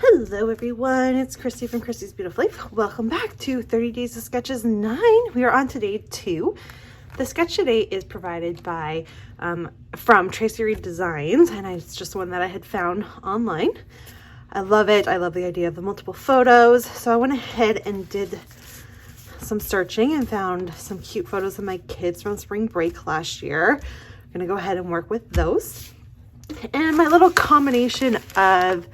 Hello everyone, it's Christy from Christy's Beautiful Life. Welcome back to 30 Days of Sketches 9. We are on today 2. The sketch today is provided by from Tracy Reed Designs, and it's just one that I had found online. I love it. I love the idea of the multiple photos. So I went ahead and did some searching and found some cute photos of my kids from spring break last year. I'm gonna go ahead and work with those. And my little combination of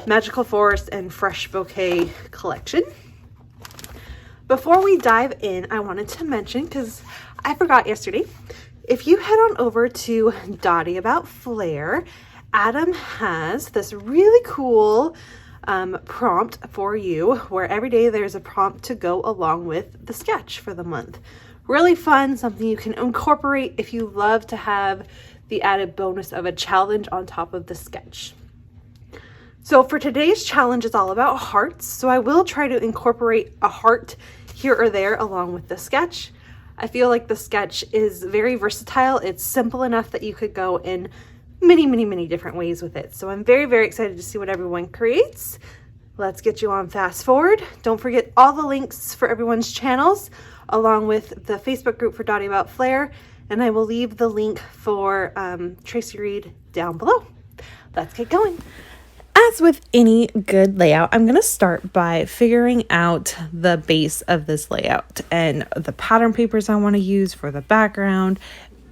Magical Forest and Fresh Bouquet collection. Before we dive in, I wanted to mention, because I forgot yesterday, if you head on over to Dottie About Flair, Adam has this really cool prompt for you where every day there's a prompt to go along with the sketch for the month. Really fun, something you can incorporate if you love to have the added bonus of a challenge on top of the sketch. So for today's challenge, it's all about hearts. So I will try to incorporate a heart here or there along with the sketch. I feel like the sketch is very versatile. It's simple enough that you could go in many different ways with it. So I'm very excited to see what everyone creates. Let's get you on fast forward. Don't forget all the links for everyone's channels, along with the Facebook group for Dottie About Flair. And I will leave the link for Tracy Reed down below. Let's get going. As with any good layout, I'm going to start by figuring out the base of this layout and the pattern papers I want to use for the background,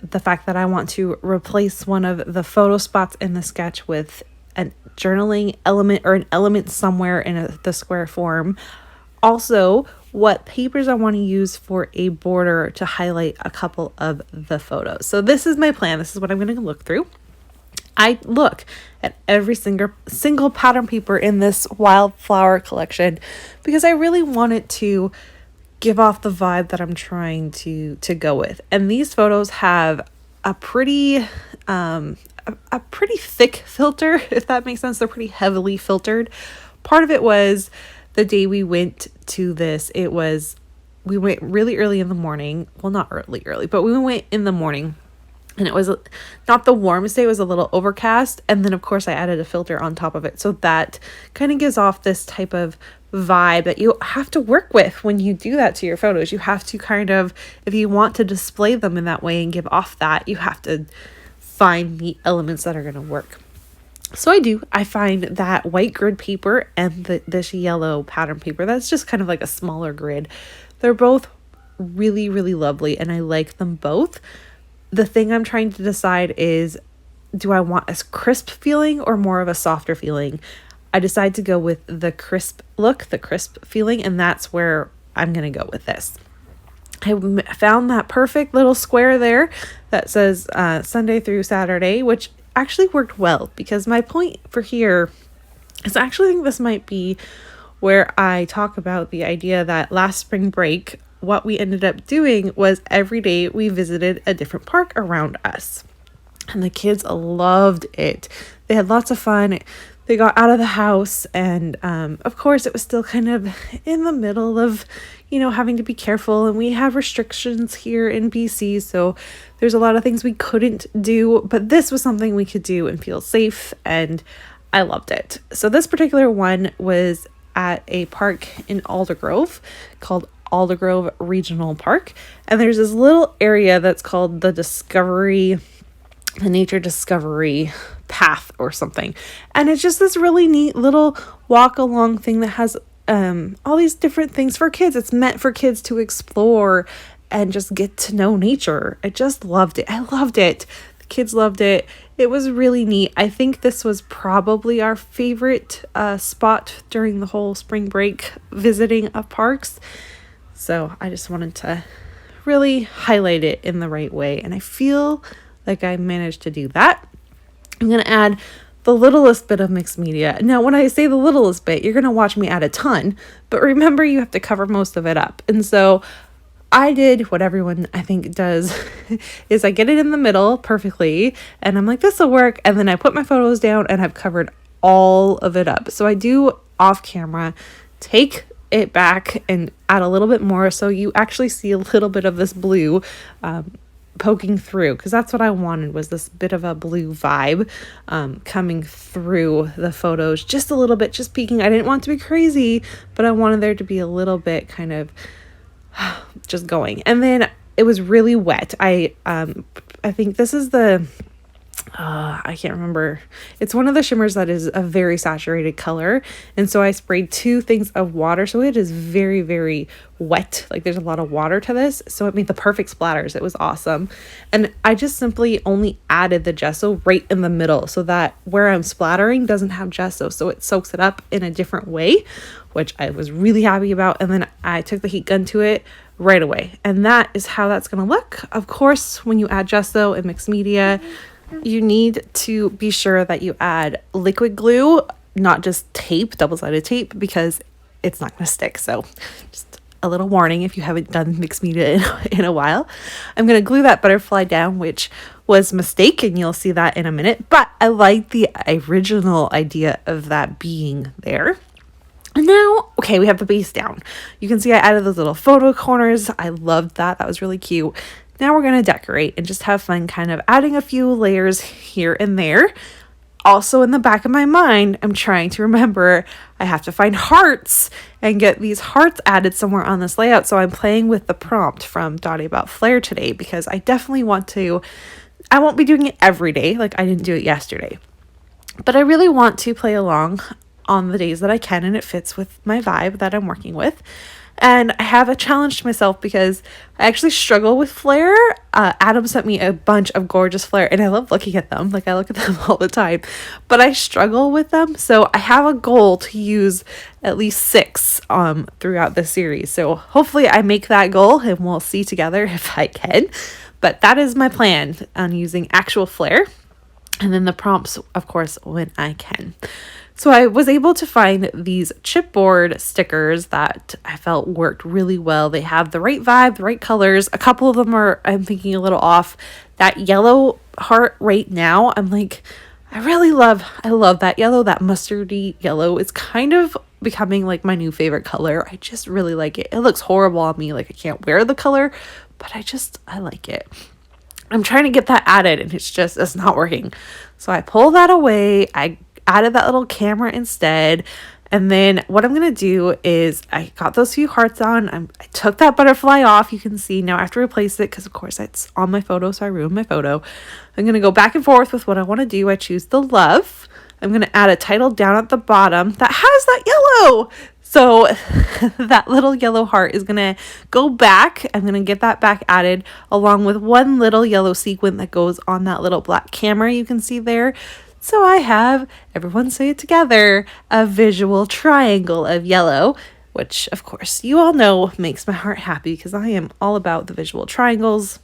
the fact that I want to replace one of the photo spots in the sketch with a journaling element or an element somewhere in the square form. Also, what papers I want to use for a border to highlight a couple of the photos. So this is my plan. This is what I'm going to look through. I look at every single pattern paper in this wildflower collection because I really want it to give off the vibe that I'm trying to go with. And these photos have a pretty thick filter, if that makes sense. They're pretty heavily filtered. Part of it was the day we went to this. We went really early in the morning. Well, not early, but we went in the morning. And it was not the warmest day. It was a little overcast. And then, of course, I added a filter on top of it. So that kind of gives off this type of vibe that you have to work with when you do that to your photos. You have to kind of, if you want to display them in that way and give off that, you have to find the elements that are going to work. So I find that white grid paper and this yellow pattern paper. That's just kind of like a smaller grid. They're both really lovely, and I like them both. The thing I'm trying to decide is, do I want a crisp feeling or more of a softer feeling? I decide to go with the crisp look, the crisp feeling, and that's where I'm going to go with this. I found that perfect little square there that says Sunday through Saturday, which actually worked well because my point for here is I actually think this might be where I talk about the idea that last spring break, what we ended up doing was every day we visited a different park around us. And the kids loved it. They had lots of fun. They got out of the house. And of course, it was still kind of in the middle of, having to be careful. And we have restrictions here in BC. So there's a lot of things we couldn't do. But this was something we could do and feel safe. And I loved it. So this particular one was at a park in Aldergrove called Aldergrove Regional Park, and there's this little area that's called the Nature Discovery Path or something, and it's just this really neat little walk along thing that has all these different things for kids. It's meant for kids to explore and just get to know nature. I just loved it. I loved it. The kids loved it. It was really neat. I think this was probably our favorite spot during the whole spring break visiting of parks. So I just wanted to really highlight it in the right way. And I feel like I managed to do that. I'm going to add the littlest bit of mixed media. Now, when I say the littlest bit, you're going to watch me add a ton. But remember, you have to cover most of it up. And so I did what everyone I think does is I get it in the middle perfectly. And I'm like, this will work. And then I put my photos down and I've covered all of it up. So I do off camera take it back and add a little bit more so you actually see a little bit of this blue poking through, because that's what I wanted, was this bit of a blue vibe coming through the photos just a little bit, just peeking. I didn't want it to be crazy, but I wanted there to be a little bit kind of just going. And then it was really wet. I think this is the I can't remember. It's one of the shimmers that is a very saturated color. And so I sprayed 2 things of water. So it is very, very wet. Like there's a lot of water to this. So it made the perfect splatters. It was awesome. And I just simply only added the gesso right in the middle so that where I'm splattering doesn't have gesso. So it soaks it up in a different way, which I was really happy about. And then I took the heat gun to it right away. And that is how that's going to look. Of course, when you add gesso and mixed media, you need to be sure that you add liquid glue, not just tape, double-sided tape, because it's not going to stick. So just a little warning if you haven't done mixed media in a while. I'm going to glue that butterfly down, which was a mistake, and you'll see that in a minute. But I like the original idea of that being there. And now, okay, we have the base down. You can see I added those little photo corners. I loved that. That was really cute. Now we're going to decorate and just have fun kind of adding a few layers here and there. Also in the back of my mind, I'm trying to remember I have to find hearts and get these hearts added somewhere on this layout. So I'm playing with the prompt from Dottie About Flair today, because I definitely want to, I won't be doing it every day, like I didn't do it yesterday, but I really want to play along on the days that I can, and it fits with my vibe that I'm working with. And I have a challenge to myself because I actually struggle with flair. Adam sent me a bunch of gorgeous flair, and I love looking at them. Like I look at them all the time, but I struggle with them. So I have a goal to use at least 6 throughout the series. So hopefully I make that goal, and we'll see together if I can. But that is my plan on using actual flair, and then the prompts, of course, when I can. So I was able to find these chipboard stickers that I felt worked really well. They have the right vibe, the right colors. A couple of them are, I'm thinking, a little off. That yellow heart right now, I'm like, I love that yellow, that mustardy yellow. It's kind of becoming like my new favorite color. I just really like it. It looks horrible on me, like I can't wear the color, but I like it. I'm trying to get that added, and it's not working. So I pull that away. I added that little camera instead. And then what I'm going to do is I got those few hearts on. I took that butterfly off. You can see now I have to replace it because, of course, it's on my photo, so I ruined my photo. I'm going to go back and forth with what I want to do. I choose the love. I'm going to add a title down at the bottom that has that yellow. So that little yellow heart is going to go back. I'm going to get that back added along with one little yellow sequin that goes on that little black camera you can see there. So I have, everyone say it together, a visual triangle of yellow, which of course you all know makes my heart happy because I am all about the visual triangles.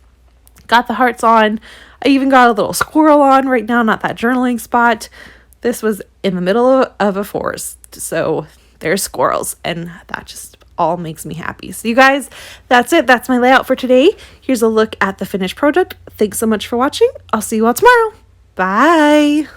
Got the hearts on. I even got a little squirrel on right now, not that journaling spot. This was in the middle of a forest, so there's squirrels, and that just all makes me happy. So you guys, that's it. That's my layout for today. Here's a look at the finished project. Thanks so much for watching. I'll see you all tomorrow. Bye.